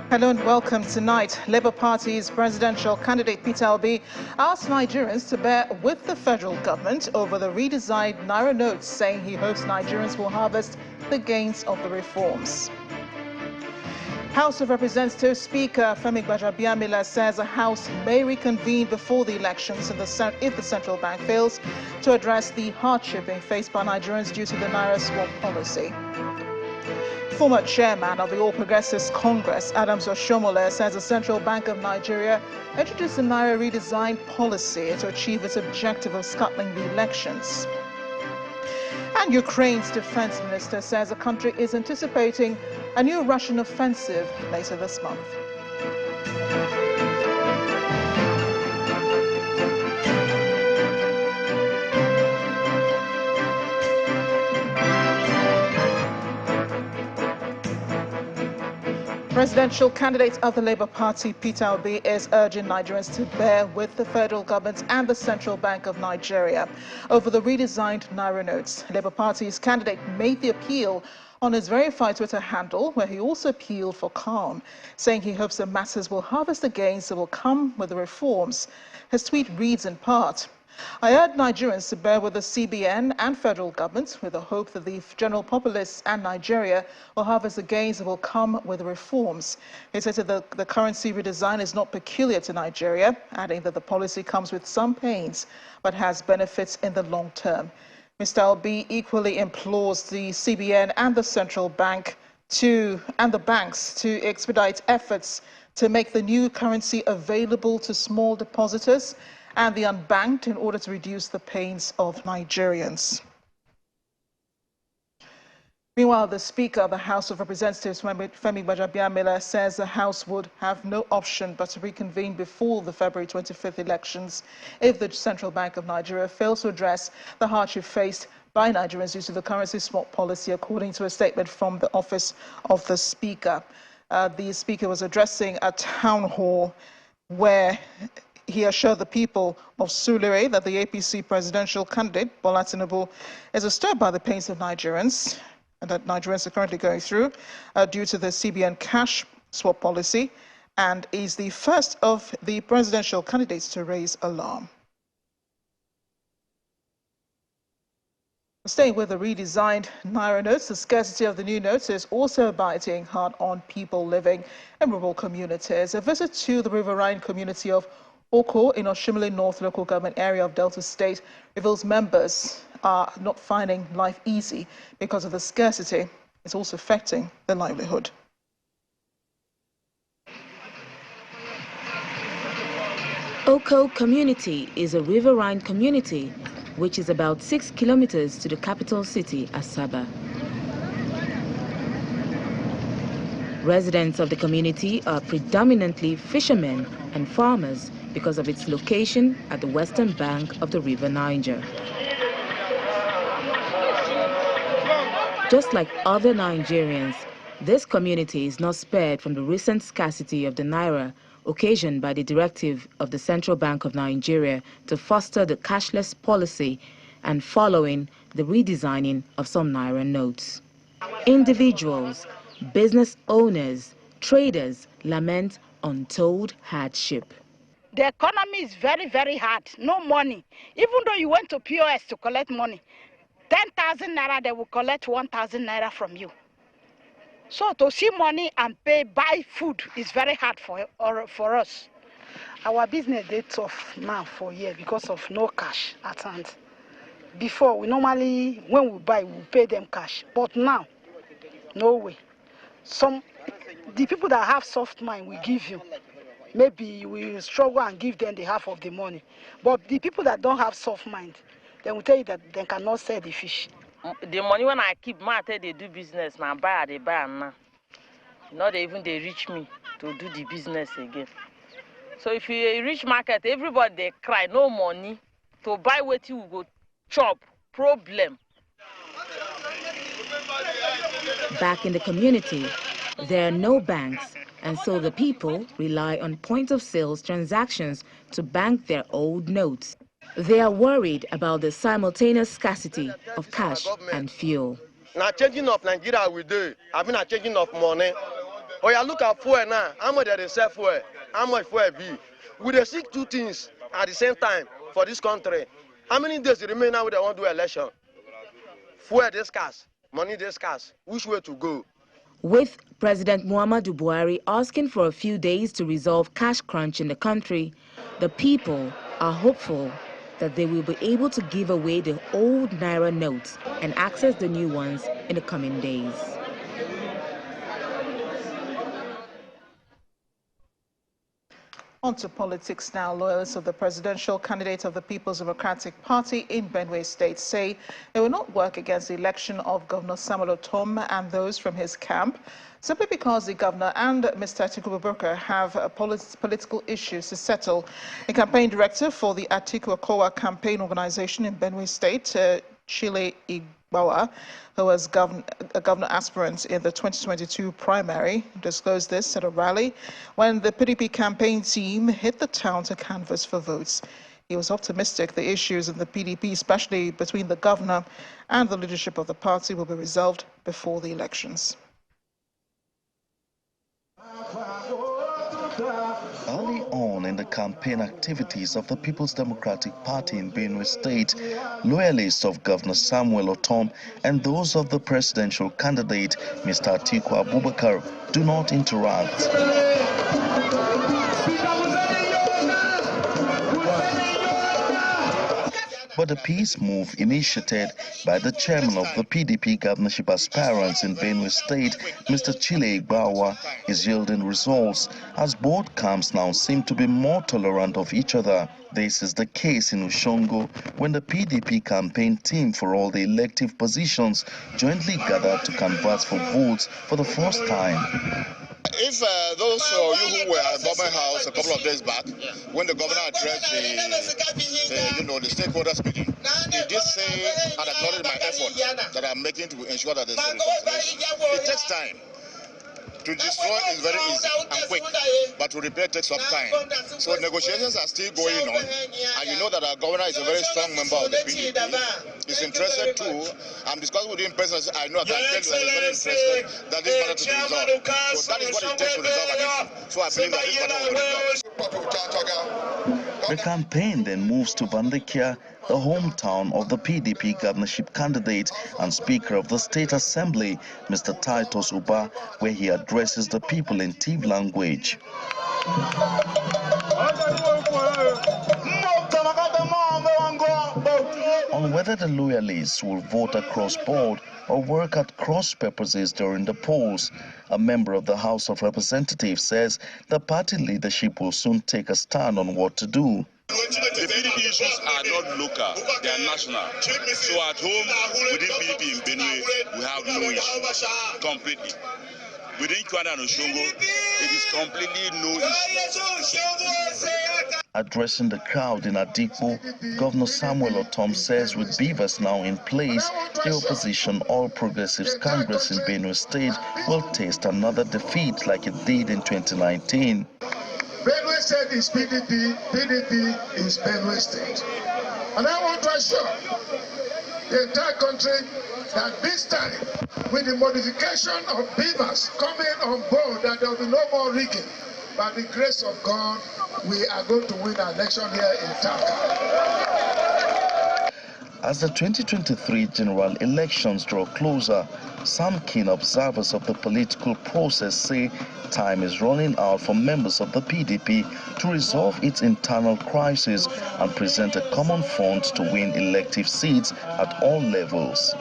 Hello and welcome. Tonight, Labour Party's presidential candidate Peter Obi asked Nigerians to bear with the federal government over the redesigned Naira notes, saying he hopes Nigerians will harvest the gains of the reforms. House of Representatives Speaker Femi Gbajabiamila says the House may reconvene before the elections if the central bank fails to address the hardship being faced by Nigerians due to the Naira swap policy. Former chairman of the All Progressives Congress, Adams Oshomole, says the Central Bank of Nigeria introduced a Naira redesign policy to achieve its objective of scuttling the elections. And Ukraine's defense minister says the country is anticipating a new Russian offensive later this month. Presidential candidate of the Labour Party, Peter Obi, is urging Nigerians to bear with the federal government and the Central Bank of Nigeria over the redesigned Naira notes. Labour Party's candidate made the appeal on his verified Twitter handle, where he also appealed for calm, saying he hopes the masses will harvest the gains that will come with the reforms. His tweet reads in part, "I urge Nigerians to bear with the CBN and federal government with the hope that the general populace and Nigeria will harvest the gains that will come with the reforms." He said that the currency redesign is not peculiar to Nigeria, adding that the policy comes with some pains but has benefits in the long term. Mr. Obi equally implores the CBN and the central bank and the banks to expedite efforts to make the new currency available to small depositors and the unbanked in order to reduce the pains of Nigerians. Meanwhile, the Speaker of the House of Representatives, Femi Gbajabiamila, says the House would have no option but to reconvene before the February 25th elections if the Central Bank of Nigeria fails to address the hardship faced by Nigerians due to the currency swap policy, according to a statement from the office of the Speaker. The Speaker was addressing a town hall where he assured the people of Surulere that the APC presidential candidate, Bola Tinubu, is disturbed by the pains of Nigerians and that Nigerians are currently going through due to the CBN cash swap policy, and is the first of the presidential candidates to raise alarm. Staying with the redesigned Naira notes, the scarcity of the new notes is also biting hard on people living in rural communities. A visit to the riverine community of Oko in Oshimile North local government area of Delta State reveals members are not finding life easy because of the scarcity. It's also affecting their livelihood. Oko community is a riverine community which is about 6 kilometers to the capital city, Asaba. Residents of the community are predominantly fishermen and farmers because of its location at the western bank of the River Niger. Just like other Nigerians, this community is not spared from the recent scarcity of the Naira, occasioned by the directive of the Central Bank of Nigeria to foster the cashless policy and following the redesigning of some Naira notes. Individuals, business owners, traders lament untold hardship. The economy is very, very hard. No money. Even though you went to POS to collect money, 10,000 naira, they will collect 1,000 naira from you. So to see money and buy food is very hard for us. Our business is tough now for year because of no cash at hand. Before, we normally, when we buy, we pay them cash. But now, no way. The people that have soft mind will give you. Maybe we struggle and give them the half of the money. But the people that don't have soft mind, they will tell you that they cannot sell the fish. The money when I keep, they do business now. They buy now. Not even they reach me to do the business again. So if you reach market, everybody they cry, no money to buy what you go chop. Problem. Back in the community, there are no banks, and so the people rely on point-of-sales transactions to bank their old notes. They are worried about the simultaneous scarcity of cash and fuel. Now changing of Nigeria we do. I mean a changing of money. Or you look at fuel now, how much they sell fuel, how much fuel be. We dey seek two things at the same time for this country. How many days remain now we want to do election? Fuel dey scarce, money dey scarce. Which way to go? With President Muhammadu Buhari asking for a few days to resolve cash crunch in the country, the people are hopeful that they will be able to give away the old Naira notes and access the new ones in the coming days. On to politics now. Loyalists of the presidential candidate of the People's Democratic Party in Benue State say they will not work against the election of Governor Samuel Ortom and those from his camp, simply because the governor and Mr. Atiku Abubakar have political issues to settle. A campaign director for the Atiku Akowa campaign organization in Benue State, Chile Igbawa, who was a governor aspirant in the 2022 primary, disclosed this at a rally when the PDP campaign team hit the town to canvass for votes. He was optimistic the issues in the PDP, especially between the governor and the leadership of the party, will be resolved before the elections. Early on in the campaign activities of the People's Democratic Party in Benue State, loyalists of Governor Samuel Ortom and those of the presidential candidate, Mr. Atiku Abubakar, do not interact. But the peace move initiated by the chairman of the PDP governorship aspirants in Benue State, Mr. Chile Igbawa, is yielding results as both camps now seem to be more tolerant of each other. This is the case in Ushongo when the PDP campaign team for all the elective positions jointly gathered to canvass for votes for the first time. If those of you who were at Government House a couple of days back, when the governor addressed the stakeholders meeting, he did say and acknowledge my effort that I'm making to ensure that there's a reconciliation. It takes time. To destroy is very easy and quick, but to repair takes some time. So negotiations are still going on, and you know that our governor is a very strong member of the PDP. He's interested too. I'm discussing with him personally. I know I can tell you that he's very interested that this matter to be resolved. So that is what it takes to resolve an issue. So I believe that this matter will be resolved. The campaign then moves to Vandekia, the hometown of the PDP governorship candidate and Speaker of the State Assembly, Mr. Titus Uba, where he addresses the people in Tiv language. On whether the loyalists will vote across board or work at cross purposes during the polls, a member of the House of Representatives says the party leadership will soon take a stand on what to do. The PDP issues are not local, they are national. So at home, within PDP in Benue, we have no issue, completely. Within Kaduna and Oshongo, it is completely no issue. Addressing the crowd in Adikpo, Governor Samuel Ortom says with beavers now in place, the opposition All Progressives Congress in Benue State will taste another defeat like it did in 2019. Benue State is PDP, PDP is Benue State. And I want to assure the entire country that this time, with the modification of beavers coming on board, that there will be no more rigging. By the grace of God, we are going to win our election here in Taka. As the 2023 general elections draw closer, some keen observers of the political process say time is running out for members of the PDP to resolve its internal crisis and present a common front to win elective seats at all levels.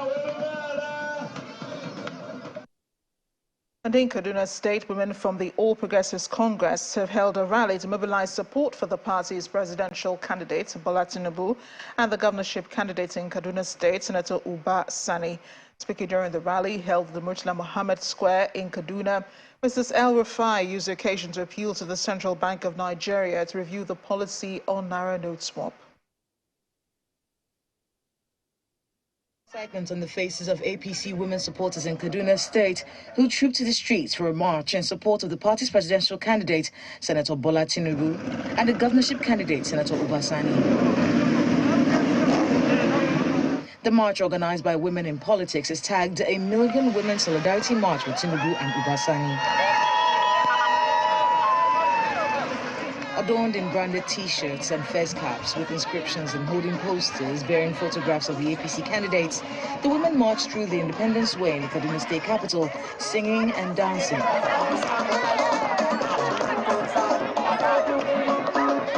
And in Kaduna State, women from the All Progressives Congress have held a rally to mobilize support for the party's presidential candidate, Bola Tinubu, and the governorship candidate in Kaduna State, Senator Uba Sani. Speaking during the rally held at the Murtala Muhammad Square in Kaduna, Mrs. El Rufai used the occasion to appeal to the Central Bank of Nigeria to review the policy on Naira note swap. Excitement on the faces of APC women supporters in Kaduna State who trooped to the streets for a march in support of the party's presidential candidate, Senator Bola Tinubu, and the governorship candidate, Senator Uba Sani. The march, organized by Women in Politics, is tagged a Million Women Solidarity March with Tinubu and Uba Sani. Adorned in branded T-shirts and fez caps with inscriptions and holding posters bearing photographs of the APC candidates, the women marched through the Independence Way in the Kaduna state capital, singing and dancing.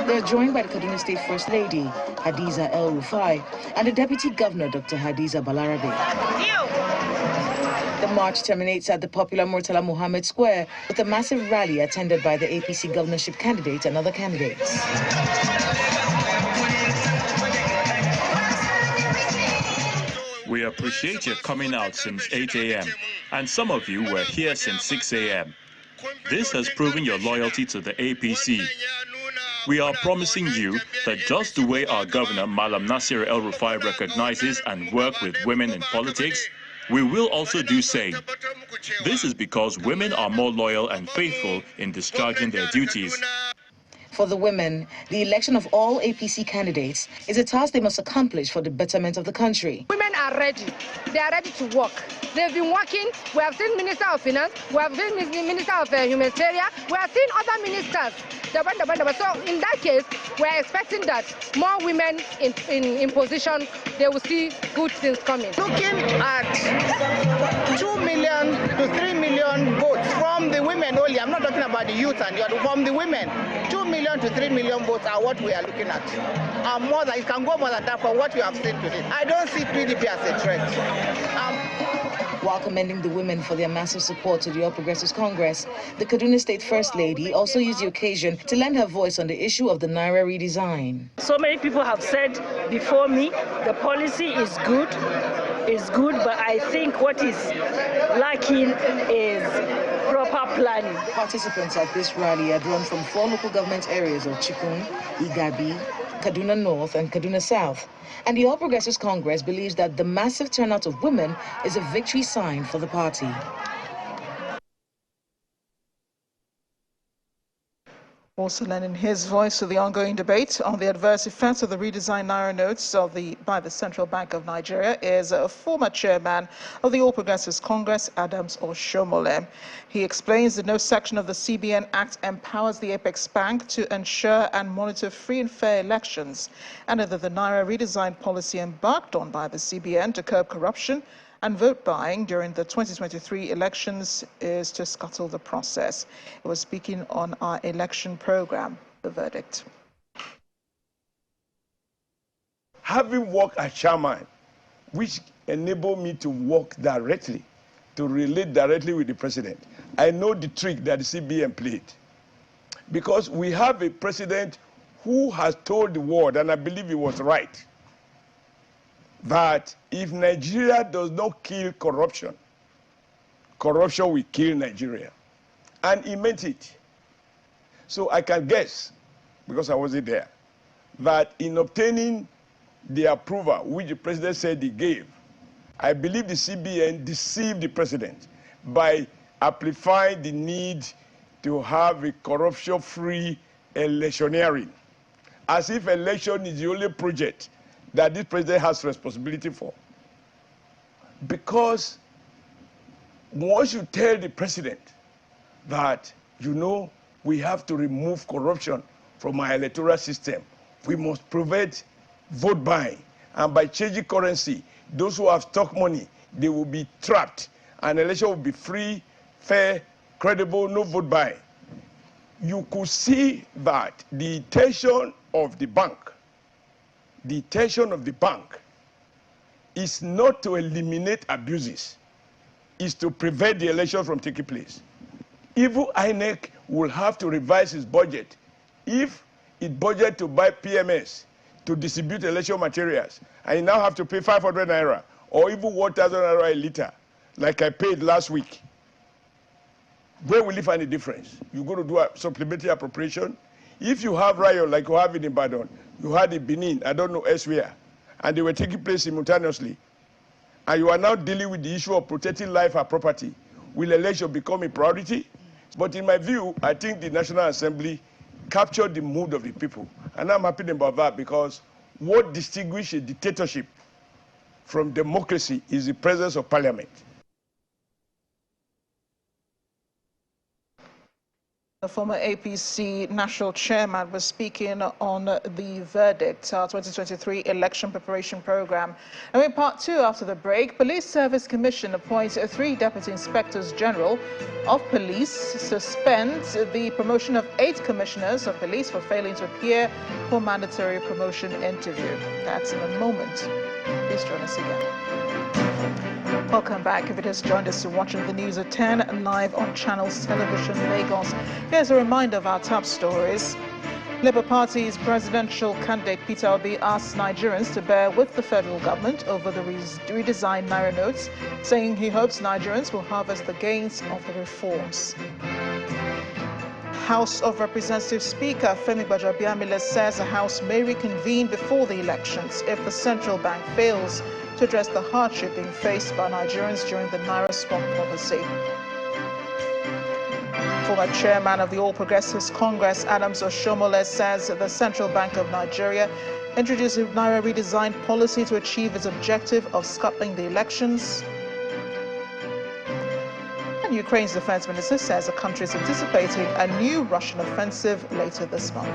They're joined by the Kaduna State First Lady, Hadiza El-Rufai, and the Deputy Governor, Dr. Hadiza Balarabe. The march terminates at the popular Murtala Muhammad Square with a massive rally attended by the APC governorship candidate and other candidates. We appreciate your coming out since 8 a.m. and some of you were here since 6 a.m. This has proven your loyalty to the APC. We are promising you that just the way our governor, Malam Nasir El-Rufai, recognizes and works with women in politics, we will also do same. This is because women are more loyal and faithful in discharging their duties. For the women, the election of all APC candidates is a task they must accomplish for the betterment of the country. Women are ready. They are ready to work. They've been working. We have seen Minister of Finance. We have seen Minister of Humanitarian. We have seen other ministers. So in that case, we are expecting that more women in position, they will see good things coming. Looking at 2 million to 3 million votes from the women only. I'm not talking about the youth and the other, from the women. 2 million to 3 million votes are what we are looking at. More than, it can go more than that from what you have seen today. I don't see PDP as a threat. While commending the women for their massive support to the All Progressives Congress, the Kaduna State First Lady also used the occasion to lend her voice on the issue of the Naira redesign. So many people have said before me, the policy is good, but I think what is lacking is proper planning. Participants at this rally are drawn from 4 local government areas of Chikun, Igabi, Kaduna North and Kaduna South. And the All Progressives Congress believes that the massive turnout of women is a victory sign for the party. Also lending his voice to the ongoing debate on the adverse effects of the redesigned Naira notes by the Central Bank of Nigeria is a former chairman of the All Progressives Congress, Adams Oshomole. He explains that no section of the CBN Act empowers the Apex Bank to ensure and monitor free and fair elections, and that the Naira redesign policy embarked on by the CBN to curb corruption and vote buying during the 2023 elections is to scuttle the process. He was speaking on our election program, The Verdict. Having worked as chairman, which enabled me to work directly, to relate directly with the president, I know the trick that the CBN played. Because we have a president who has told the world, and I believe he was right, that if Nigeria does not kill corruption, corruption will kill Nigeria. And he meant it. So I can guess, because I wasn't there, that in obtaining the approval which the president said he gave, I believe the CBN deceived the president by amplifying the need to have a corruption-free electioneering, as if election is the only project that this president has responsibility for. Because once you tell the president that, you know, we have to remove corruption from our electoral system, we must prevent vote buying, and by changing currency, those who have stock money, they will be trapped, and election will be free, fair, credible, no vote buying. You could see that the intention of the bank is not to eliminate abuses, is to prevent the election from taking place. Even INEC will have to revise its budget. If it budget to buy PMS to distribute election materials, and you now have to pay 500 Naira or even 1,000 Naira a liter, like I paid last week, where will you find a difference? You're going to do a supplementary appropriation. If you have riot like you have in Ibadan, you had in Benin, I don't know elsewhere, and they were taking place simultaneously, and you are now dealing with the issue of protecting life and property, will election become a priority? But in my view, I think the National Assembly captured the mood of the people, and I'm happy about that, because what distinguishes a dictatorship from democracy is the presence of parliament. The former APC national chairman was speaking on the verdict 2023 election preparation program. And in part two, after the break, Police Service Commission appoints 3 deputy inspectors general of police, suspends the promotion of 8 commissioners of police for failing to appear for mandatory promotion interview. That's in a moment. Please join us again. Welcome back. If it has joined us, you're watching the news at 10 live on Channels Television Lagos. Here's a reminder of our top stories. Labour Party's presidential candidate Peter Obi asks Nigerians to bear with the federal government over the redesigned Naira notes, saying he hopes Nigerians will harvest the gains of the reforms. House of Representatives Speaker Femi Gbajabiamila says the House may reconvene before the elections if the central bank fails to address the hardship being faced by Nigerians during the Naira swap policy. Former chairman of the All Progressives Congress, Adams Oshomole, says the Central Bank of Nigeria introduced a Naira redesign policy to achieve its objective of scuttling the elections. And Ukraine's defense minister says the country is anticipating a new Russian offensive later this month.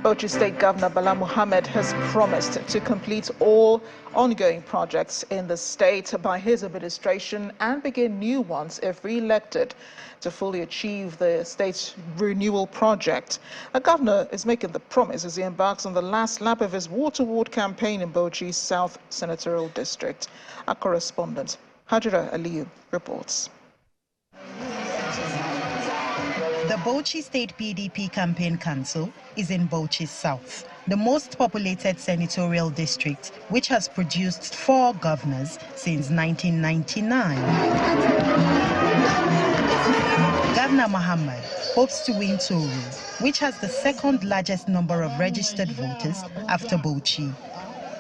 Bauchi State Governor Bala Mohammed has promised to complete all ongoing projects in the state by his administration and begin new ones if re-elected to fully achieve the state's renewal project. The governor is making the promise as he embarks on the last lap of his water ward campaign in Bauchi's South Senatorial District. Our correspondent, Hajira Aliyu, reports. The Bauchi State PDP Campaign Council is in Bauchi South, the most populated senatorial district, which has produced 4 governors since 1999. Governor Mohammed hopes to win Toru, which has the 2nd largest number of registered voters after Bauchi.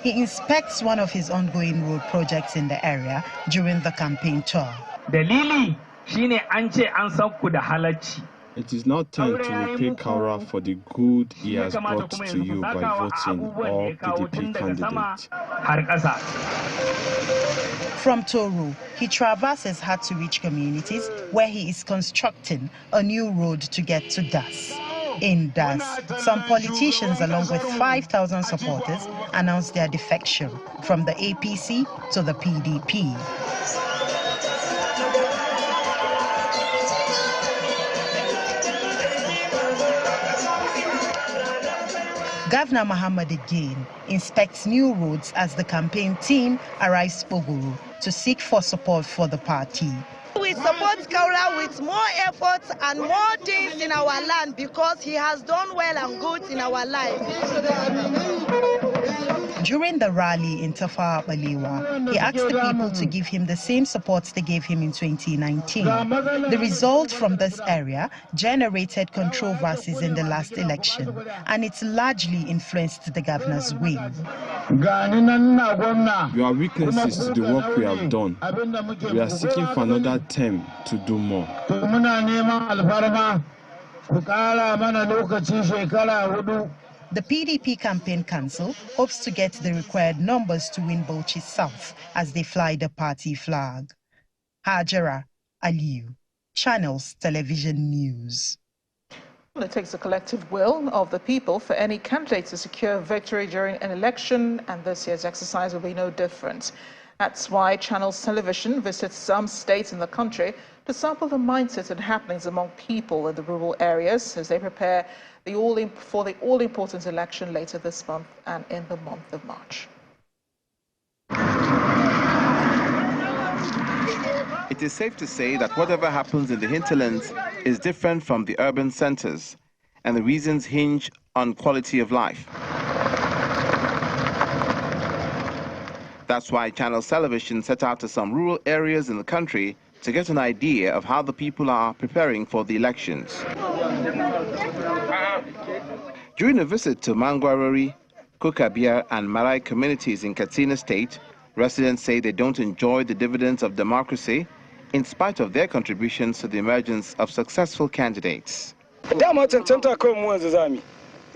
He inspects one of his ongoing road projects in the area during the campaign tour. Dalili shine an ce an sauku da halacci. It is now time to repay Kaura for the good he has brought to you by voting all PDP candidates. From Toru, he traverses hard-to-reach communities where he is constructing a new road to get to Das. In Das, some politicians along with 5,000 supporters announced their defection from the APC to the PDP. Governor Mohammed again inspects new roads as the campaign team arrives Pogoro to seek for support for the party. We support Kaura with more efforts and more things in our land because he has done well and good in our life. During the rally in Tafawa Balewa, he asked the people to give him the same support they gave him in 2019. The result from this area generated controversies in the last election, and it's largely influenced the governor's win. Your weaknesses to the work we have done. We are seeking for another term to do more. The PDP Campaign Council hopes to get the required numbers to win Bauchi South as they fly the party flag. Hajira Aliyu, Channels Television News. Well, it takes a collective will of the people for any candidate to secure victory during an election, and this year's exercise will be no different. That's why Channels Television visits some states in the country to sample the mindset and happenings among people in the rural areas as they prepare for the all-important election later this month and in the month of March. It is safe to say that whatever happens in the hinterlands is different from the urban centers, and the reasons hinge on quality of life. That's why Channels Television set out to some rural areas in the country to get an idea of how the people are preparing for the elections. During a visit to Mangwarori, Kukabia and Marai communities in Katsina State, residents say they don't enjoy the dividends of democracy in spite of their contributions to the emergence of successful candidates.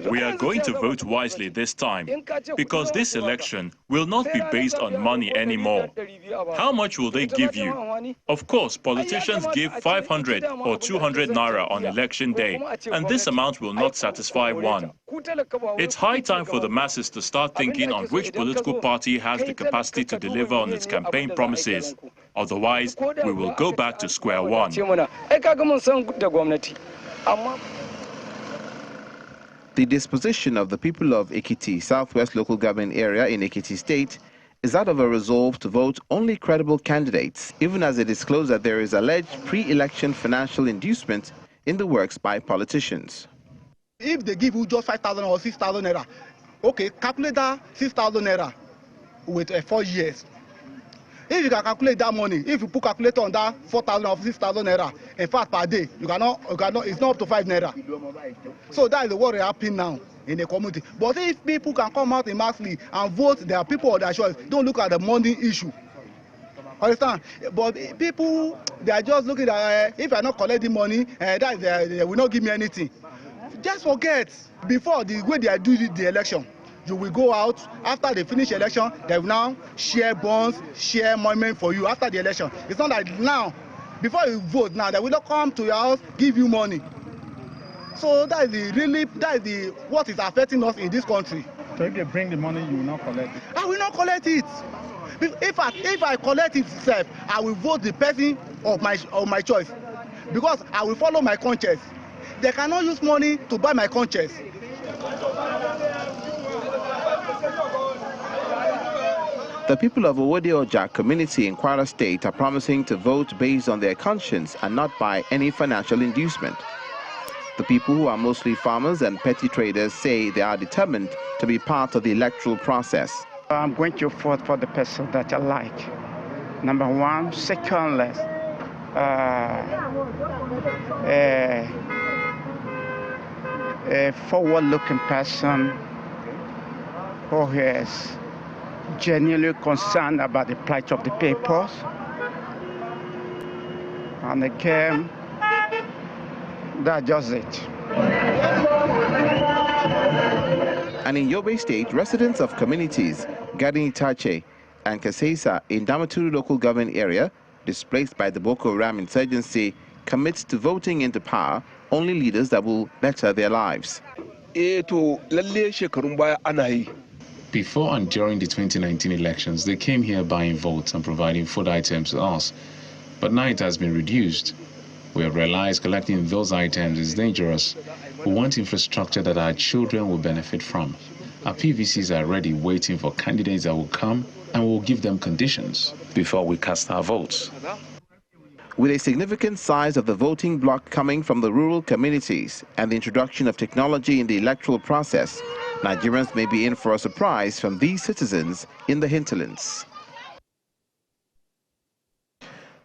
We are going to vote wisely this time, because this election will not be based on money anymore. How much will they give you? Of course, politicians give 500 or 200 naira on election day, and this amount will not satisfy one. It's high time for the masses to start thinking on which political party has the capacity to deliver on its campaign promises. Otherwise, we will go back to square one. The disposition of the people of Ekiti, Southwest Local Government Area in Ekiti State, is that of a resolve to vote only credible candidates, even as it disclosed that there is alleged pre-election financial inducement in the works by politicians. If they give you just 5,000 or 6,000 naira, okay, calculate that 6,000 naira with 4 years. If you can calculate that money, if you put calculator on that 4,000 or 6,000 naira, in fact per day, you cannot, it's not up to 5 naira. So that is what is happening now in the community. But if people can come out in massively and vote their people of their choice, don't look at the money issue. Understand? But people, they are just looking at if I not collecting money, they will not give me anything. Just forget. Before the way they are doing the election, you will go out after they finish election. They will now share bonds, share money for you after the election. It's not like now, before you vote now, they will not come to your house, give you money. So that is what is affecting us in this country. So if they bring the money, you will not collect it? I will not collect it. If I collect it itself, I will vote the person of my choice, because I will follow my conscience. They cannot use money to buy my conscience. The people of Owode-Oja community in Kwara State are promising to vote based on their conscience and not by any financial inducement. The people, who are mostly farmers and petty traders, say they are determined to be part of the electoral process. I'm going to vote for the person that I like. Number one. Secondly, a forward-looking person who is genuinely concerned about the plight of the people. And again, that's just it. And in Yobe State, residents of communities Gadin Itache and Kasesa in Damaturu local government area, displaced by the Boko Haram insurgency, commits to voting into power only leaders that will better their lives. Before and during the 2019 elections, they came here buying votes and providing food items to us. But now it has been reduced. We have realized collecting those items is dangerous. We want infrastructure that our children will benefit from. Our PVCs are ready, waiting for candidates that will come, and we will give them conditions before we cast our votes. With a significant size of the voting bloc coming from the rural communities and the introduction of technology in the electoral process, Nigerians may be in for a surprise from these citizens in the hinterlands.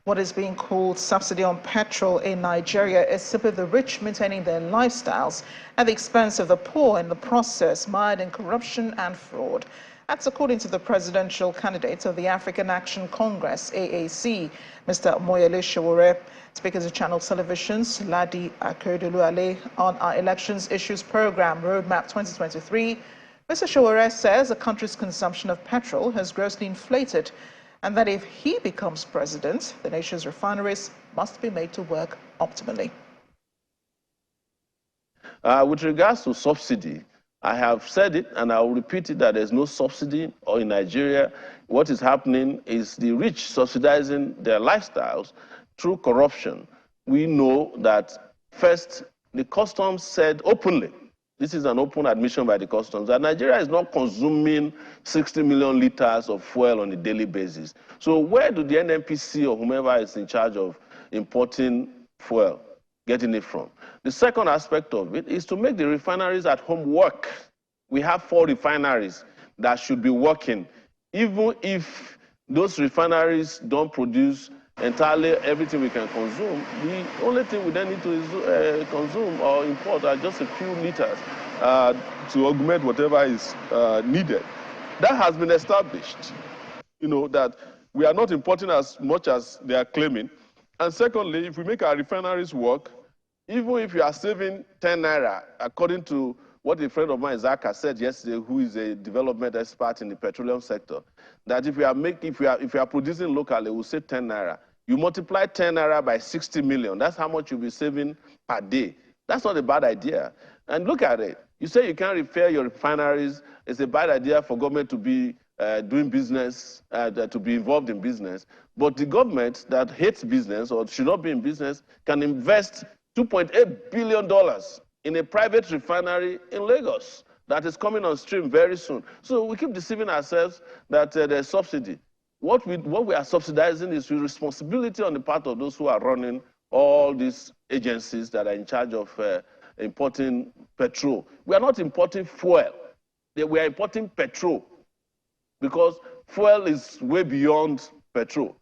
What is being called subsidy on petrol in Nigeria is simply the rich maintaining their lifestyles at the expense of the poor in the process, mired in corruption and fraud. That's according to the presidential candidate of the African Action Congress, AAC, Mr. Moyele Sowore, speaking to Channel Television's Ladi Akeredoluale on our Elections Issues Program, Roadmap 2023. Mr. Sowore says the country's consumption of petrol has grossly inflated, and that if he becomes president, the nation's refineries must be made to work optimally. With regards to subsidy, I have said it and I will repeat it that there's no subsidy in Nigeria. What is happening is the rich subsidizing their lifestyles through corruption. We know that first, the customs said openly, this is an open admission by the customs, that Nigeria is not consuming 60 million liters of fuel on a daily basis. So where do the NNPC or whomever is in charge of importing fuel getting it from? The second aspect of it is to make the refineries at home work. We have 4 refineries that should be working. Even if those refineries don't produce entirely everything we can consume, the only thing we then need to consume or import are just a few liters to augment whatever is needed. That has been established, that we are not importing as much as they are claiming. And secondly, if we make our refineries work, even if you are saving 10 naira, according to what a friend of mine, Zaka, said yesterday, who is a development expert in the petroleum sector, that if you are producing locally, we'll say 10 naira. You multiply 10 naira by 60 million. That's how much you'll be saving per day. That's not a bad idea. And look at it. You say you can't repair your refineries. It's a bad idea for government to be doing business, to be involved in business. But the government that hates business or should not be in business can invest $2.8 billion in a private refinery in Lagos that is coming on stream very soon. So we keep deceiving ourselves that there's subsidy. What we are subsidizing is the responsibility on the part of those who are running all these agencies that are in charge of importing petrol. We are not importing fuel. We are importing petrol because fuel is way beyond petrol.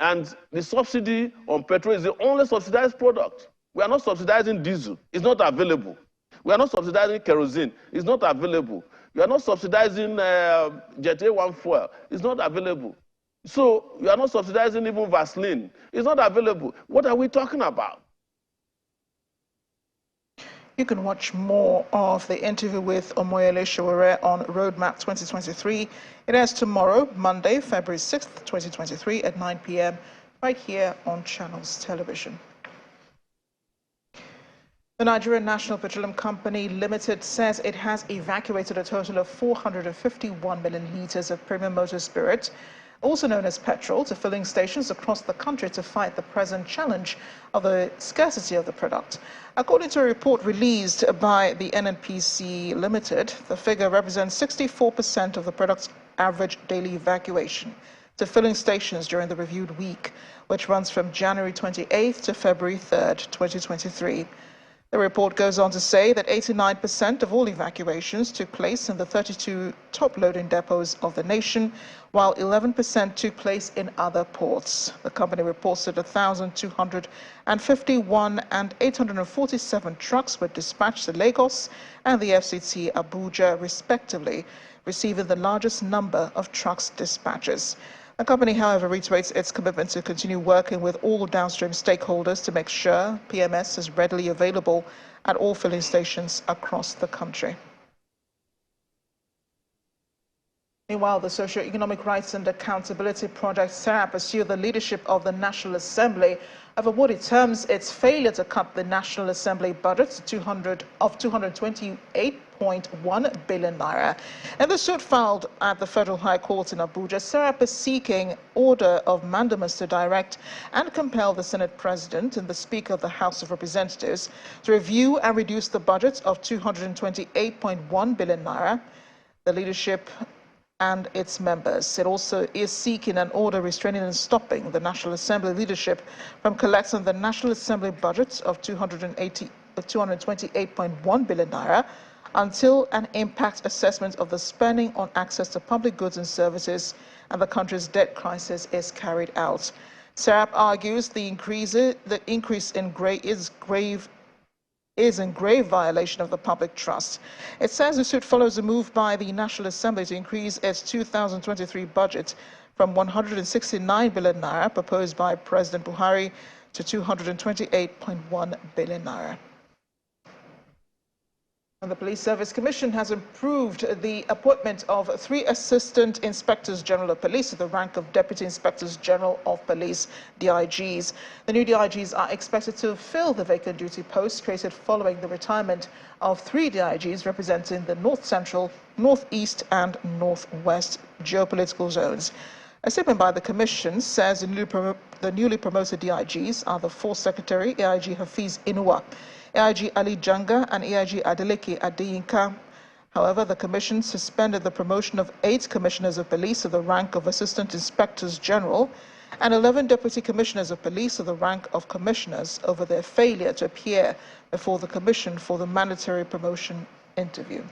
And the subsidy on petrol is the only subsidized product. We are not subsidizing diesel. It's not available. We are not subsidizing kerosene. It's not available. We are not subsidizing Jet A1 fuel. It's not available. So we are not subsidizing even Vaseline. It's not available. What are we talking about? You can watch more of the interview with Omoyele Sowore on Roadmap 2023. It airs tomorrow, Monday, February 6th, 2023 at 9 p.m. right here on Channels Television. The Nigerian National Petroleum Company Limited says it has evacuated a total of 451 million litres of premium motor spirit, also known as petrol, to filling stations across the country to fight the present challenge of the scarcity of the product. According to a report released by the NNPC Limited, the figure represents 64% of the product's average daily evacuation to filling stations during the reviewed week, which runs from January 28th to February 3rd, 2023. The report goes on to say that 89% of all evacuations took place in the 32 top loading depots of the nation, while 11% took place in other ports. The company reports that 1,251 and 847 trucks were dispatched to Lagos and the FCT Abuja, respectively, receiving the largest number of trucks dispatches. The company, however, reiterates its commitment to continue working with all downstream stakeholders to make sure PMS is readily available at all filling stations across the country. Meanwhile, the Socio-Economic Rights and Accountability Project, SERA, pursued the leadership of the National Assembly over what it terms its failure to cut the National Assembly budget to 228.1 billion naira. In the suit filed at the Federal High Court in Abuja, SERA is seeking order of mandamus to direct and compel the Senate President and the Speaker of the House of Representatives to review and reduce the budget of 228.1 billion naira. The leadership and its members. It also is seeking an order restraining and stopping the National Assembly leadership from collecting the National Assembly budget of 228.1 billion naira until an impact assessment of the spending on access to public goods and services and the country's debt crisis is carried out. SERAP argues the increase in is in grave violation of the public trust. It says the suit follows a move by the National Assembly to increase its 2023 budget from 169 billion naira proposed by President Buhari to 228.1 billion naira. And the Police Service Commission has approved the appointment of 3 Assistant Inspectors General of Police to the rank of Deputy Inspectors General of Police, DIGs. The new DIGs are expected to fill the vacant duty posts created following the retirement of 3 DIGs representing the North Central, Northeast and Northwest geopolitical zones. A statement by the Commission says the newly promoted DIGs are the Force Secretary, AIG Hafiz Inuwa, AIG Ali Janga and AIG Adeleke Adeyinka. However, the Commission suspended the promotion of 8 Commissioners of Police to the rank of Assistant Inspectors General and 11 Deputy Commissioners of Police to the rank of Commissioners over their failure to appear before the Commission for the mandatory promotion interview.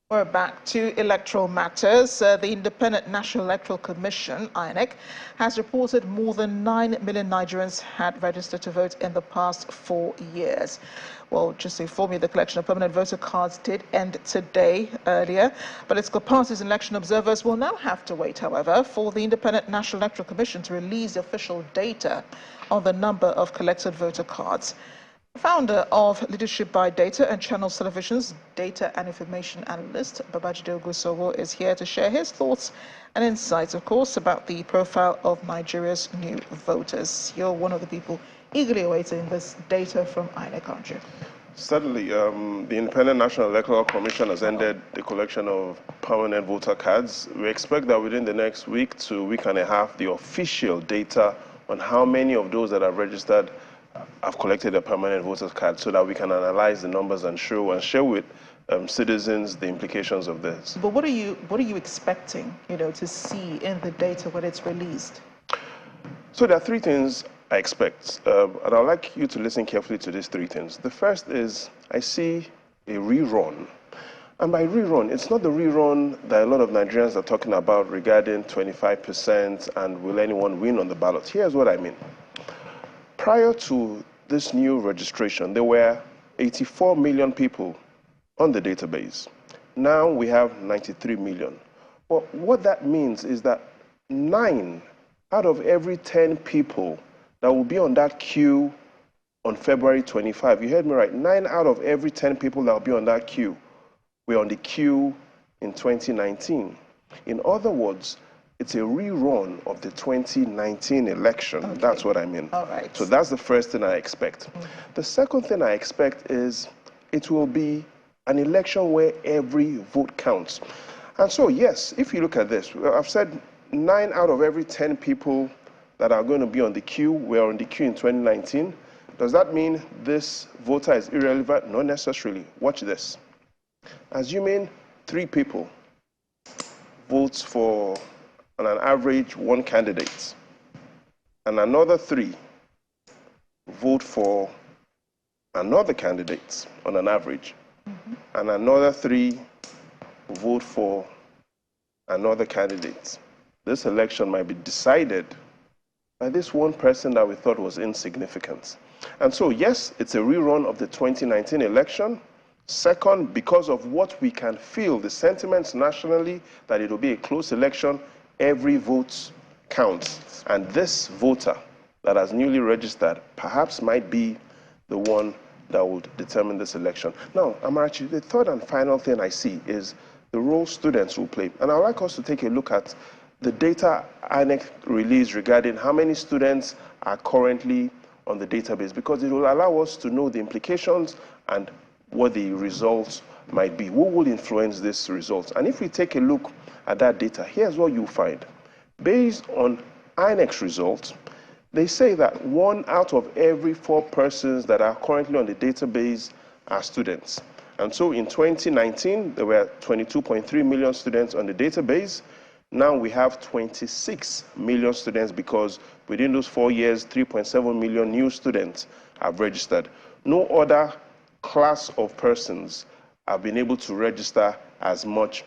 We're back to electoral matters. The Independent National Electoral Commission, INEC, has reported more than 9 million Nigerians had registered to vote in the past 4 years. Well, just to inform you, the collection of permanent voter cards did end today earlier, political parties and election observers will now have to wait, however, for the Independent National Electoral Commission to release official data on the number of collected voter cards. Founder of Leadership by Data and Channels Television's data and information analyst, Babajide Ogusowo, is here to share his thoughts and insights, of course, about the profile of Nigeria's new voters. You're one of the people eagerly awaiting this data from INEC, aren't you? Certainly. The Independent National Electoral Commission has ended the collection of permanent voter cards. We expect that within the next week to week and a half, the official data on how many of those that have registered have collected a permanent voter card, so that we can analyze the numbers and share with citizens the implications of this. But what are you expecting, to see in the data when it's released? So there are three things I expect, and I'd like you to listen carefully to these three things. The first is I see a rerun. And by rerun, it's not the rerun that a lot of Nigerians are talking about regarding 25% and will anyone win on the ballot. Here's what I mean. Prior to this new registration, there were 84 million people on the database. Now we have 93 million. Well, what that means is that 9 out of every 10 people that will be on that queue on February 25, you heard me right, 9 out of every 10 people that will be on that queue were on the queue in 2019. In other words, it's a rerun of the 2019 election. Okay. That's what I mean. All right. So that's the first thing I expect. The second thing I expect is it will be an election where every vote counts. And so, yes, if you look at this, I've said 9 out of every 10 people that are going to be on the queue were on the queue in 2019. Does that mean this voter is irrelevant? Not necessarily. Watch this. Assuming 3 people votes for, on an average, 1 candidate, and another 3 vote for another candidate on an average, and another 3 vote for another candidate. This election might be decided by this one person that we thought was insignificant. And so, yes, it's a rerun of the 2019 election. Second, because of what we can feel, the sentiments nationally, that it will be a close election, every vote counts. And this voter that has newly registered perhaps might be the one that would determine this election. Now, Amarachi, the third and final thing I see is the role students will play. And I'd like us to take a look at the data INEC released regarding how many students are currently on the database, because it will allow us to know the implications and what the results might be. Who will influence these results? And if we take a look at that data, here's what you'll find. Based on INEC's results, they say that 1 out of every 4 persons that are currently on the database are students. And so in 2019, there were 22.3 million students on the database. Now we have 26 million students, because within those 4 years, 3.7 million new students have registered. No other class of persons have been able to register as much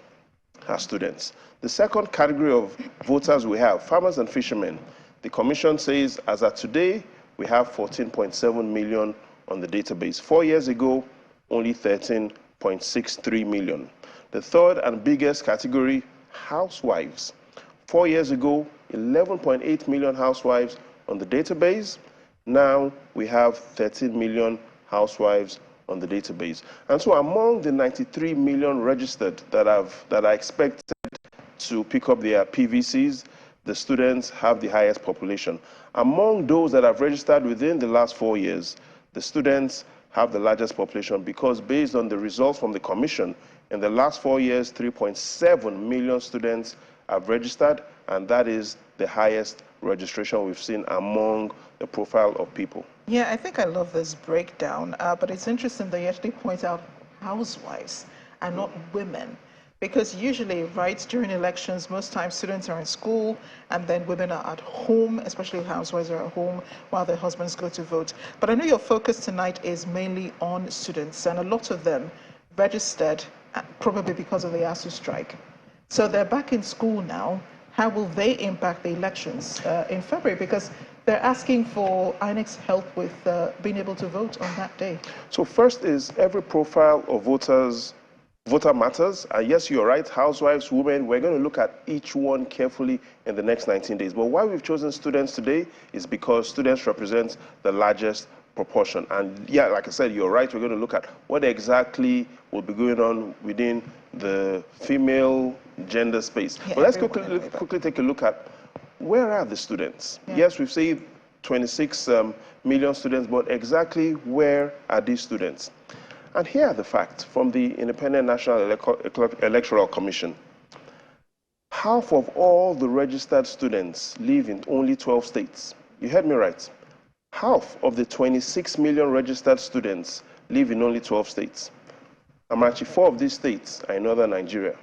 as students. The second category of voters we have, farmers and fishermen. The Commission says, as of today, we have 14.7 million on the database. 4 years ago, only 13.63 million. The third and biggest category, housewives. 4 years ago, 11.8 million housewives on the database. Now we have 13 million housewives on the database. And so among the 93 million registered that are expected to pick up their PVCs, the students have the highest population. Among those that have registered within the last 4 years, the students have the largest population, because based on the results from the Commission, in the last 4 years, 3.7 million students have registered, and that is the highest registration we've seen among the profile of people. Yeah, I think I love this breakdown, but it's interesting that you actually point out housewives and not women. Because usually, right, during elections, most times students are in school and then women are at home, especially housewives are at home while their husbands go to vote. But I know your focus tonight is mainly on students, and a lot of them registered probably because of the ASU strike. So they're back in school now. How will they impact the elections in February? Because they're asking for INEC's help with being able to vote on that day. So first is every profile of voter matters. Yes, you're right, housewives, women, we're going to look at each one carefully in the next 19 days. But why we've chosen students today is because students represent the largest proportion. And yeah, like I said, you're right, we're going to look at what exactly will be going on within the female gender space. Yeah, but let's quickly take a look at where are the students? Yeah. Yes, we've seen 26 million students, but exactly where are these students? And here are the facts from the Independent National Electoral Commission. Half of all the registered students live in only 12 states. You heard me right. Half of the 26 million registered students live in only 12 states. Actually, 4 of these states are in northern Nigeria.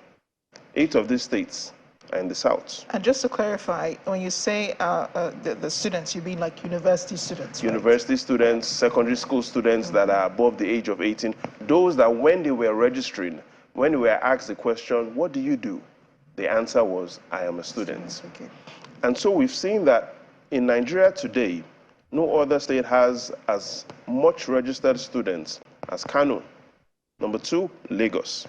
8 of these states are in the south. And just to clarify, when you say the students, you mean like university students, right? University students, secondary school students that are above the age of 18, those that when they were registering, when they were asked the question, what do you do? The answer was, I am a student. Okay. And so we've seen that in Nigeria today, no other state has as much registered students as Kano. Number 2, Lagos.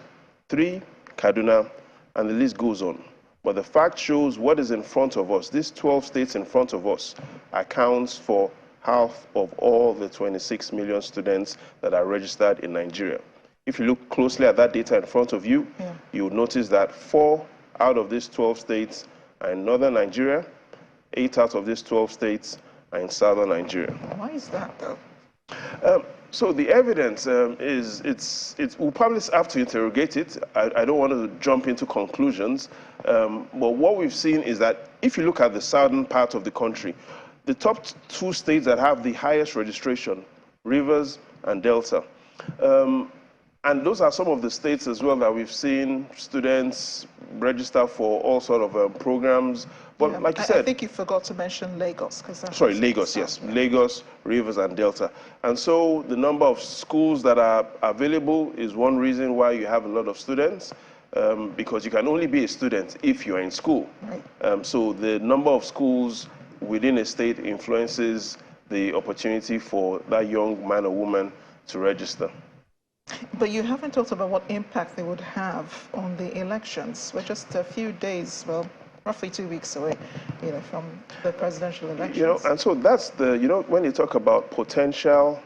3, Kaduna, and the list goes on. But the fact shows what is in front of us. These 12 states in front of us accounts for half of all the 26 million students that are registered in Nigeria. If you look closely at that data in front of you, you'll notice that 4 out of these 12 states are in northern Nigeria, 8 out of these 12 states are in southern Nigeria. Why is that, though? So the evidence we'll probably have to interrogate it. I don't want to jump into conclusions, but what we've seen is that if you look at the southern part of the country, the top 2 states that have the highest registration, Rivers and Delta, and those are some of the states as well that we've seen students register for all sort of programs. But like you said, I think you forgot to mention Lagos. Sorry, Lagos, yes. Lagos, Rivers, and Delta. And so the number of schools that are available is one reason why you have a lot of students, because you can only be a student if you're in school. Right. So the number of schools within a state influences the opportunity for that young man or woman to register. But you haven't talked about what impact they would have on the elections. We're just a few days, well, roughly 2 weeks away, from the presidential elections. And so that's when you talk about potential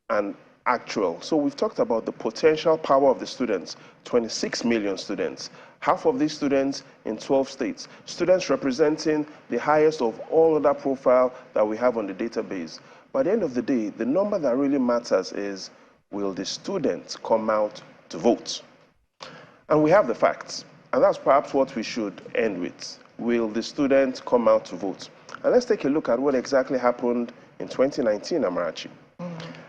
and actual. So we've talked about the potential power of the students, 26 million students. Half of these students in 12 states. Students representing the highest of all other profile that we have on the database. By the end of the day, the number that really matters is, will the students come out to vote? And we have the facts. And that's perhaps what we should end with. Will the students come out to vote? And let's take a look at what exactly happened in 2019, Amarachi.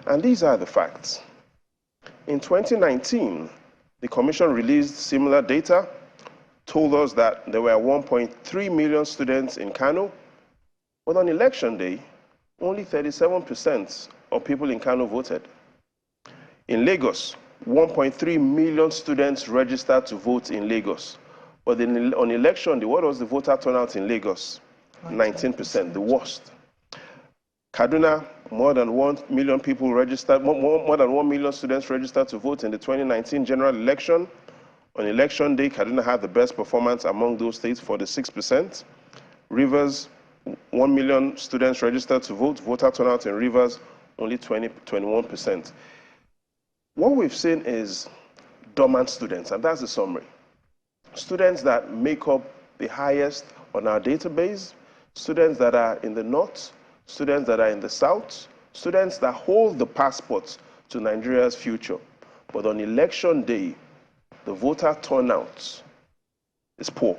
And these are the facts. In 2019, the Commission released similar data, told us that there were 1.3 million students in Kano, but on election day, only 37% of people in Kano voted. In Lagos, 1.3 million students registered to vote in Lagos. But on election day, what was the voter turnout in Lagos? 19%, the worst. Kaduna, more than 1 million people registered, more than 1 million students registered to vote in the 2019 general election. On election day, Kaduna had the best performance among those states, 46%. Rivers, 1 million students registered to vote. Voter turnout in Rivers, only 21%. What we've seen is dormant students, and that's the summary. Students that make up the highest on our database, students that are in the north, students that are in the south, students that hold the passports to Nigeria's future. But on election day, the voter turnout is poor.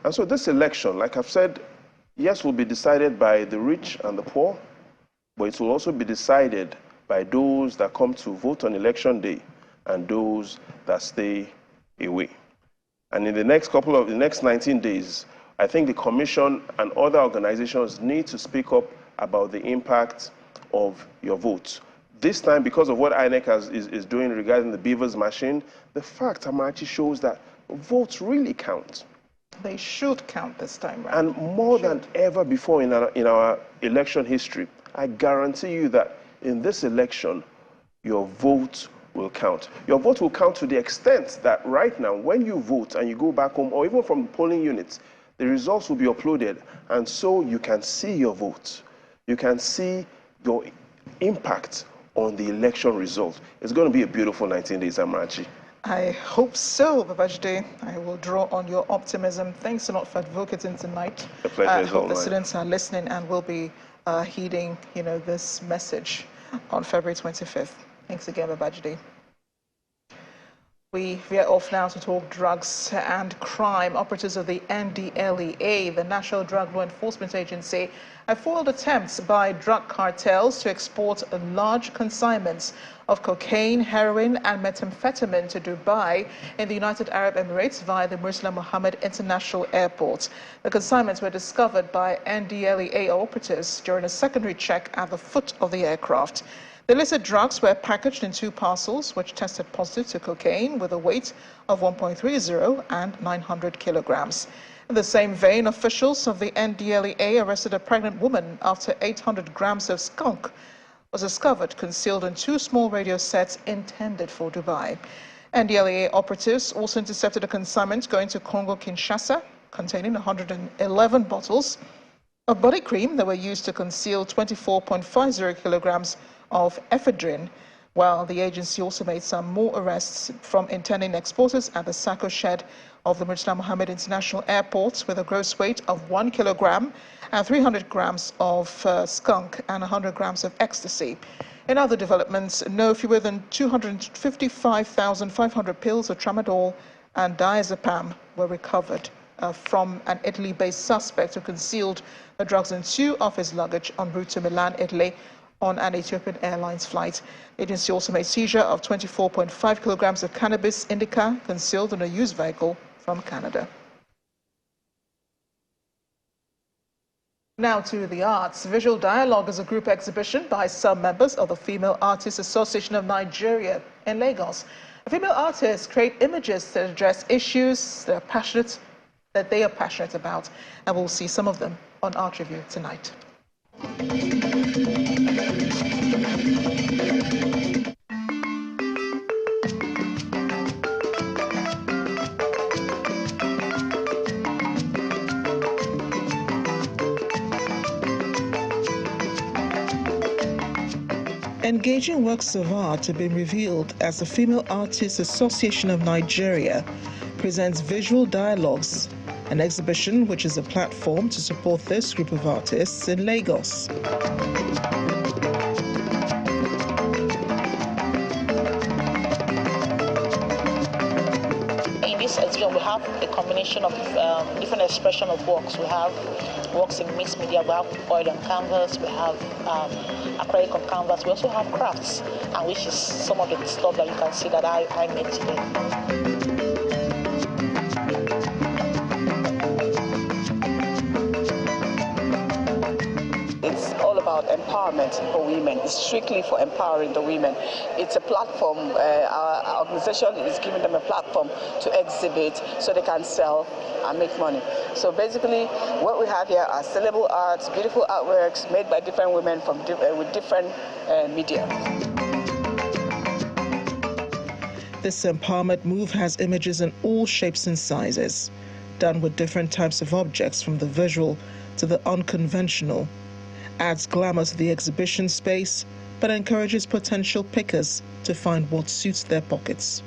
And so this election, like I've said, yes, will be decided by the rich and the poor, but it will also be decided by those that come to vote on election day and those that stay away. And in the next 19 days, I think the Commission and other organizations need to speak up about the impact of your vote. This time, because of what INEC is doing regarding the Beavers machine, the fact, Amachi, shows that votes really count. They should count this time, right? And more than ever before in our election history, I guarantee you that in this election, your vote will count. Your vote will count to the extent that right now, when you vote and you go back home, or even from the polling units, the results will be uploaded, and so you can see your vote. You can see your impact on the election result. It's going to be a beautiful 19 days, Amarachi. I hope so, Babajide. I will draw on your optimism. Thanks a lot for advocating tonight. The pleasure I is hope all the mine. students are listening and will be heeding, this message on February 25th. Thanks again, Babajide. We veer off now to talk drugs and crime. Operatives of the NDLEA, the National Drug Law Enforcement Agency, have foiled attempts by drug cartels to export large consignments of cocaine, heroin, and methamphetamine to Dubai in the United Arab Emirates via the Murtala Mohammed International Airport. The consignments were discovered by NDLEA operatives during a secondary check at the foot of the aircraft. The illicit drugs were packaged in 2 parcels, which tested positive to cocaine with a weight of 1.30 and 900 kilograms. In the same vein, officials of the NDLEA arrested a pregnant woman after 800 grams of skunk was discovered concealed in 2 small radio sets intended for Dubai. NDLEA operatives also intercepted a consignment going to Congo-Kinshasa containing 111 bottles of body cream that were used to conceal 24.50 kilograms of ephedrine, while the agency also made some more arrests from intending exporters at the Sako shed of the Murtala Mohammed International Airport with a gross weight of 1 kilogram and 300 grams of skunk and 100 grams of ecstasy. In other developments, no fewer than 255,500 pills of tramadol and diazepam were recovered from an Italy-based suspect who concealed the drugs in 2 of his luggage en route to Milan, Italy, on an Ethiopian Airlines flight. The agency also made seizure of 24.5 kilograms of cannabis indica concealed in a used vehicle from Canada. Now to the arts. Visual Dialogue is a group exhibition by some members of the Female Artists Association of Nigeria in Lagos. Female artists create images that address issues that they are passionate about, and we'll see some of them on Art Review tonight. Engaging works of art have been revealed as the Female Artists Association of Nigeria presents Visual Dialogues, an exhibition which is a platform to support this group of artists in Lagos. In this exhibition, we have a combination of different expression of works. We have works in mixed media, we have oil on canvas, we have acrylic on canvas, we also have crafts, and which is some of the stuff that you can see that I made today. About empowerment for women. It's strictly for empowering the women. It's a platform. Our organization is giving them a platform to exhibit so they can sell and make money. So basically, what we have here are sellable arts, beautiful artworks made by different women from with different media. This empowerment move has images in all shapes and sizes, done with different types of objects from the visual to the unconventional. Adds glamour to the exhibition space, but encourages potential pickers to find what suits their pockets.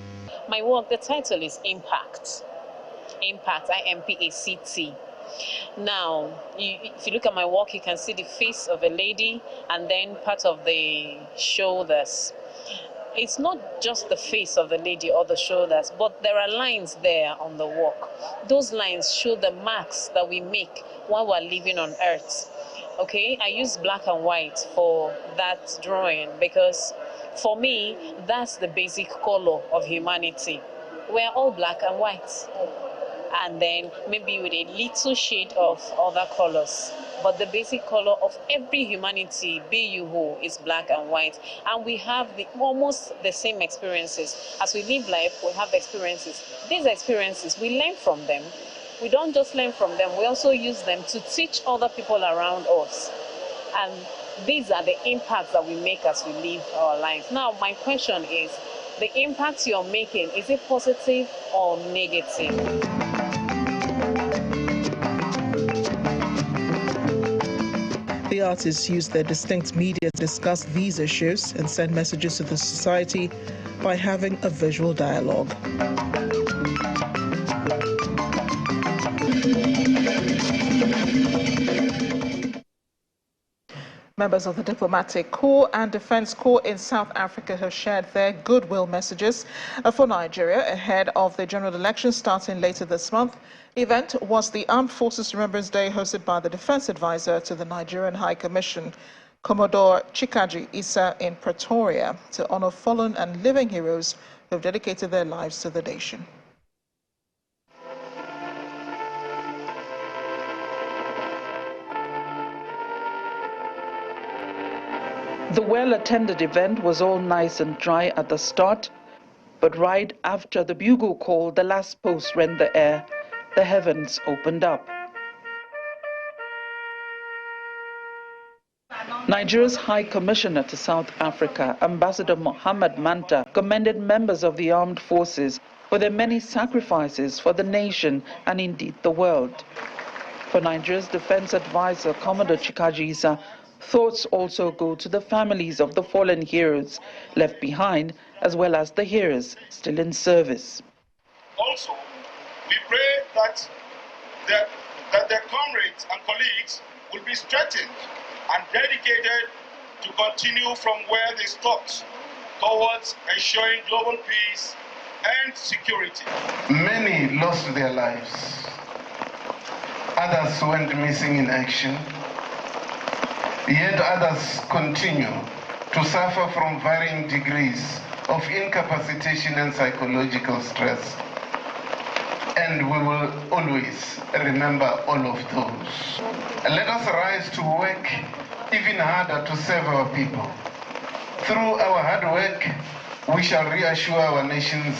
My work, the title is Impact. Impact, I-M-P-A-C-T. Now, if you look at my work, you can see the face of a lady and then part of the shoulders. It's not just the face of the lady or the shoulders, but there are lines there on the work. Those lines show the marks that we make while we're living on Earth. Okay, I use black and white for that drawing because for me, that's the basic color of humanity. We're all black and white. And then maybe with a little shade of other colors. But the basic color of every humanity, be you who, is black and white. And we have almost the same experiences. As we live life, we have experiences. These experiences, we learn from them. We don't just learn from them, we also use them to teach other people around us. And these are the impacts that we make as we live our lives. Now, my question is, the impact you're making, is it positive or negative? The artists use their distinct media to discuss these issues and send messages to the society by having a visual dialogue. Members of the Diplomatic Corps and Defense Corps in South Africa have shared their goodwill messages for Nigeria ahead of the general election starting later this month. The event was the Armed Forces Remembrance Day hosted by the Defense Advisor to the Nigerian High Commission, Commodore Chikaji Issa, in Pretoria, to honor fallen and living heroes who have dedicated their lives to the nation. The well-attended event was all nice and dry at the start, but right after the bugle call, the last post rent the air, the heavens opened up. Nigeria's High Commissioner to South Africa, Ambassador Mohammed Manta, commended members of the armed forces for their many sacrifices for the nation and indeed the world. For Nigeria's Defense Advisor, Commodore Chikaji Issa, thoughts also go to the families of the fallen heroes left behind, as well as the heroes still in service. Also, we pray that their comrades and colleagues will be strengthened and dedicated to continue from where they stopped towards ensuring global peace and security. Many lost their lives. Others went missing in action. Yet others continue to suffer from varying degrees of incapacitation and psychological stress. And we will always remember all of those. Let us rise to work even harder to serve our people. Through our hard work, we shall reassure our nations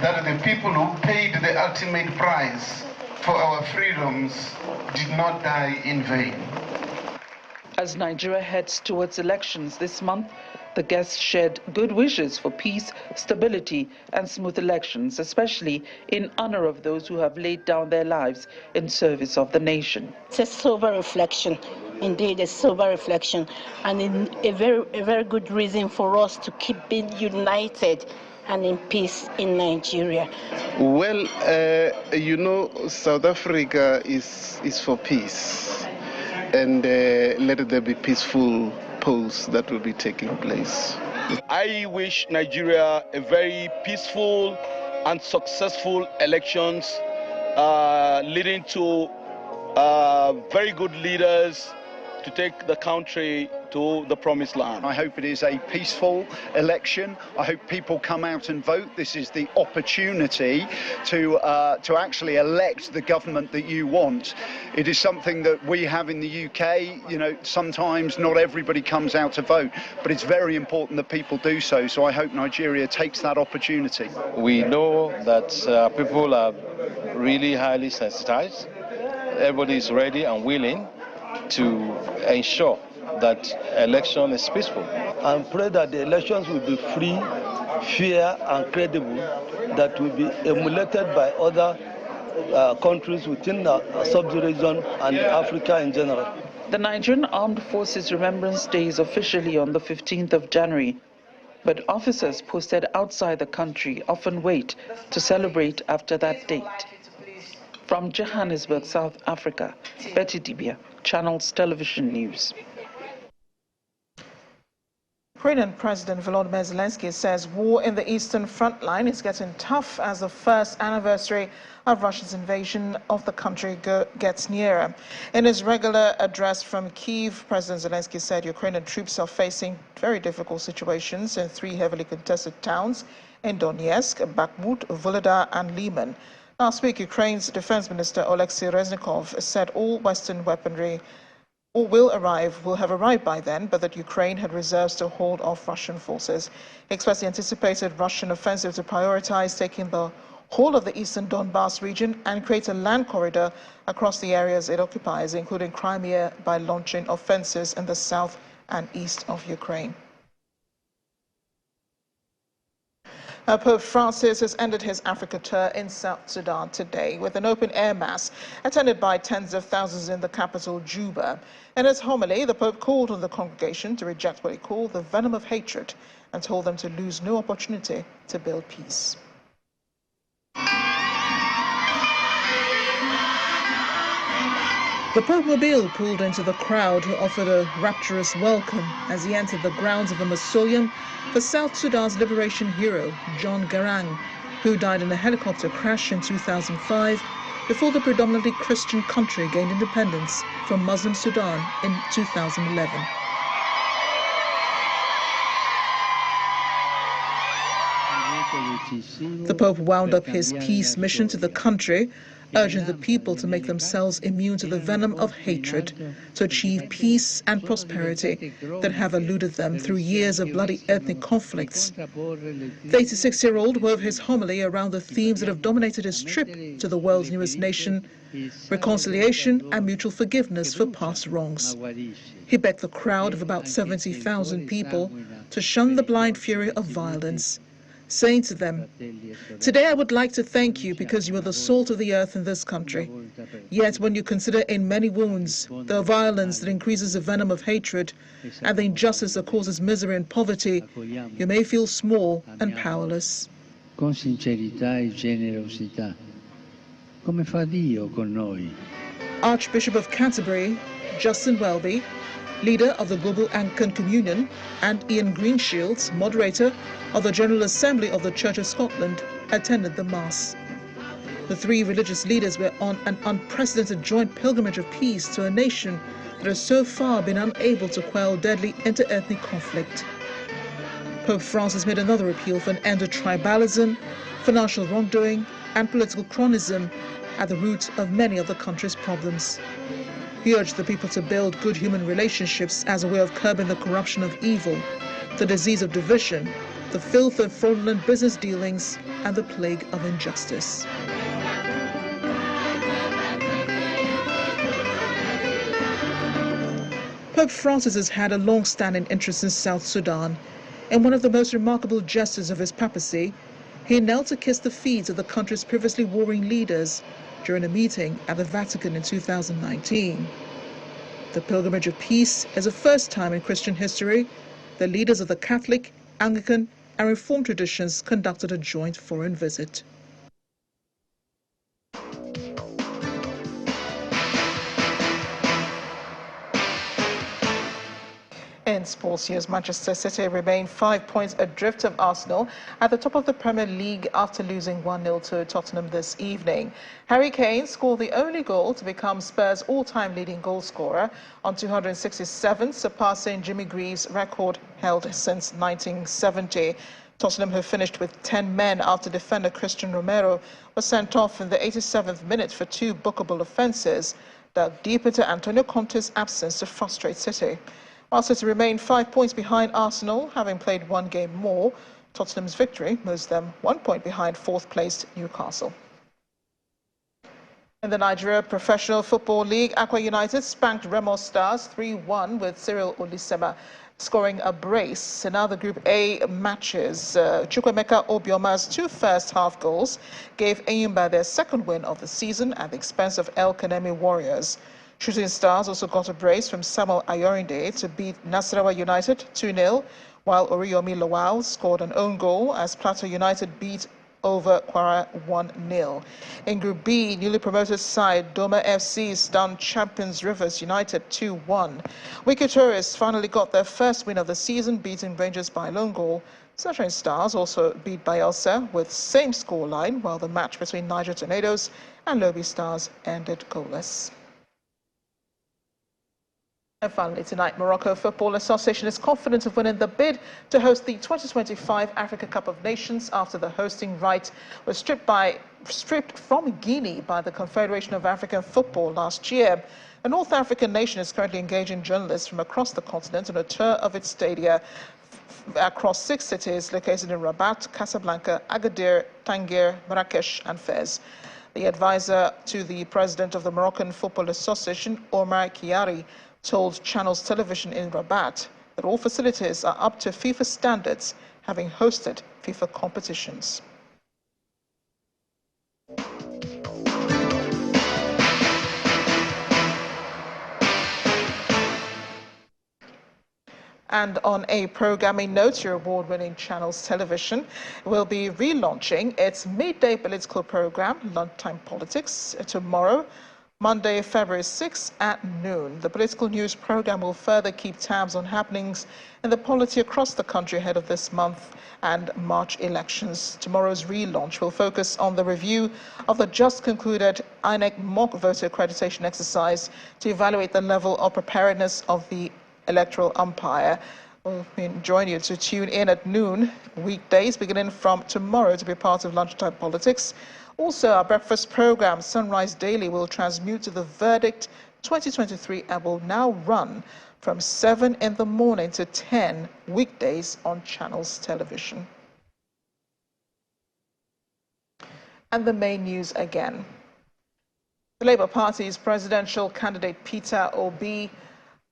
that the people who paid the ultimate price for our freedoms did not die in vain. As Nigeria heads towards elections this month, the guests shared good wishes for peace, stability, and smooth elections, especially in honor of those who have laid down their lives in service of the nation. It's a sober reflection, indeed a sober reflection, and a very good reason for us to keep being united and in peace in Nigeria. Well, you know, South Africa is for peace. And let there be peaceful polls that will be taking place. I wish Nigeria a very peaceful and successful elections leading to very good leaders to take the country to the promised land. I hope it is a peaceful election. I hope people come out and vote. This is the opportunity to actually elect the government that you want. It is something that we have in the UK. You know, sometimes not everybody comes out to vote, but it's very important that people do so. So I hope Nigeria takes that opportunity. We know that people are really highly sensitized. Everybody is ready and willing to ensure that election is peaceful. And pray that the elections will be free, fair and credible, that will be emulated by other countries within the sub-region and Africa in general. The Nigerian Armed Forces Remembrance Day is officially on the 15th of January, but officers posted outside the country often wait to celebrate after that date. From Johannesburg, South Africa, Betty Dibia, Channels Television News. Ukrainian President Volodymyr Zelensky says war in the eastern front line is getting tough as the first anniversary of Russia's invasion of the country gets nearer. In his regular address from Kyiv, President Zelensky said Ukrainian troops are facing very difficult situations in 3 heavily contested towns in Donetsk, Bakhmut, Volodar and Liman. Last week, Ukraine's Defense Minister Oleksiy Reznikov said all Western weaponry will have arrived by then, but that Ukraine had reserves to hold off Russian forces. He expressed the anticipated Russian offensive to prioritize taking the whole of the eastern Donbas region and create a land corridor across the areas it occupies, including Crimea, by launching offensives in the south and east of Ukraine. Pope Francis has ended his Africa tour in South Sudan today with an open-air mass attended by tens of thousands in the capital, Juba. In his homily, the Pope called on the congregation to reject what he called the venom of hatred and told them to lose no opportunity to build peace. The Pope Mobile pulled into the crowd, who offered a rapturous welcome as he entered the grounds of a mausoleum for South Sudan's liberation hero, John Garang, who died in a helicopter crash in 2005 before the predominantly Christian country gained independence from Muslim Sudan in 2011. The Pope wound up his peace mission to the country, urging the people to make themselves immune to the venom of hatred to achieve peace and prosperity that have eluded them through years of bloody ethnic conflicts. The 86-year-old wove his homily around the themes that have dominated his trip to the world's newest nation: reconciliation and mutual forgiveness for past wrongs. He begged the crowd of about 70,000 people to shun the blind fury of violence, saying to them, "Today I would like to thank you because you are the salt of the earth in this country. Yet when you consider in many wounds the violence that increases the venom of hatred and the injustice that causes misery and poverty, you may feel small and powerless." Con sincerità e generosità, come fa Dio con noi. Archbishop of Canterbury, Justin Welby, leader of the Global Anglican Communion, and Ian Greenshields, moderator of the General Assembly of the Church of Scotland, attended the Mass. The three religious leaders were on an unprecedented joint pilgrimage of peace to a nation that has so far been unable to quell deadly inter-ethnic conflict. Pope Francis made another appeal for an end to tribalism, financial wrongdoing, and political cronyism at the root of many of the country's problems. He urged the people to build good human relationships as a way of curbing the corruption of evil, the disease of division, the filth of fraudulent business dealings, and the plague of injustice. Pope Francis has had a long-standing interest in South Sudan. In one of the most remarkable gestures of his papacy, he knelt to kiss the feet of the country's previously warring leaders during a meeting at the Vatican in 2019. The pilgrimage of peace is the first time in Christian history the leaders of the Catholic, Anglican, and Reformed traditions conducted a joint foreign visit. In sports news, Manchester City remain 5 points adrift of Arsenal at the top of the Premier League after losing 1-0 to Tottenham this evening. Harry Kane scored the only goal to become Spurs' all-time leading goal scorer on 267, surpassing Jimmy Greaves' record held since 1970. Tottenham have finished with 10 men after defender Christian Romero was sent off in the 87th minute for 2 bookable offences, dug deep into Antonio Conte's absence to frustrate City. While City remain 5 points behind Arsenal, having played 1 game more, Tottenham's victory moves them 1 point behind 4th-placed Newcastle. In the Nigeria Professional Football League, Akwa United spanked Remo Stars 3-1 with Cyril Olisema scoring a brace. In other Group A matches, Chukwemeka Obioma's 2 first-half goals gave Enyimba their 2nd win of the season at the expense of El Kanemi Warriors. Shooting Stars also got a brace from Samuel Ayorinde to beat Nasarawa United 2-0, while Oriyomi Lawal scored an own goal as Plateau United beat over Kwara 1-0. In Group B, newly promoted side Doma FC stunned champions Rivers United 2-1. Wiki Tourists finally got their first win of the season, beating Rangers by a lone goal. Sunshine Stars also beat Bayelsa with same scoreline, while the match between Niger Tornadoes and Lobi Stars ended goalless. And finally tonight, Morocco Football Association is confident of winning the bid to host the 2025 Africa Cup of Nations after the hosting right was stripped from Guinea by the Confederation of African Football last year. A North African nation is currently engaging journalists from across the continent on a tour of its stadia across 6 cities located in Rabat, Casablanca, Agadir, Tangier, Marrakesh, and Fez. The advisor to the president of the Moroccan Football Association, Omar Kiari, told Channels Television in Rabat that all facilities are up to FIFA standards having hosted FIFA competitions. And on a programming note, your award-winning Channels Television will be relaunching its midday political program, Lunchtime Politics, tomorrow, Monday, February 6 at noon. The political news program will further keep tabs on happenings in the polity across the country ahead of this month and March elections. Tomorrow's relaunch will focus on the review of the just concluded INEC mock voter accreditation exercise to evaluate the level of preparedness of the electoral umpire. We'll join you to tune in at noon weekdays beginning from tomorrow to be part of Lunchtime Politics. Also, our breakfast program, Sunrise Daily, will transmute to the Verdict 2023 and will now run from 7 in the morning to 10 weekdays on Channels Television. And the main news again. The Labour Party's presidential candidate Peter Obi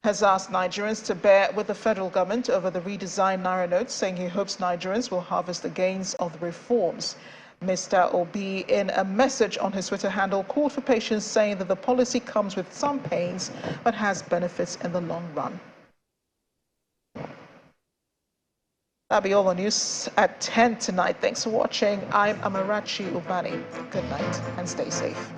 has asked Nigerians to bear with the federal government over the redesigned Naira notes, saying he hopes Nigerians will harvest the gains of the reforms. Mr. Obi, in a message on his Twitter handle, called for patience, saying that the policy comes with some pains but has benefits in the long run. That'll be all the news at 10 tonight. Thanks for watching. I'm Amarachi Ubani. Good night and stay safe.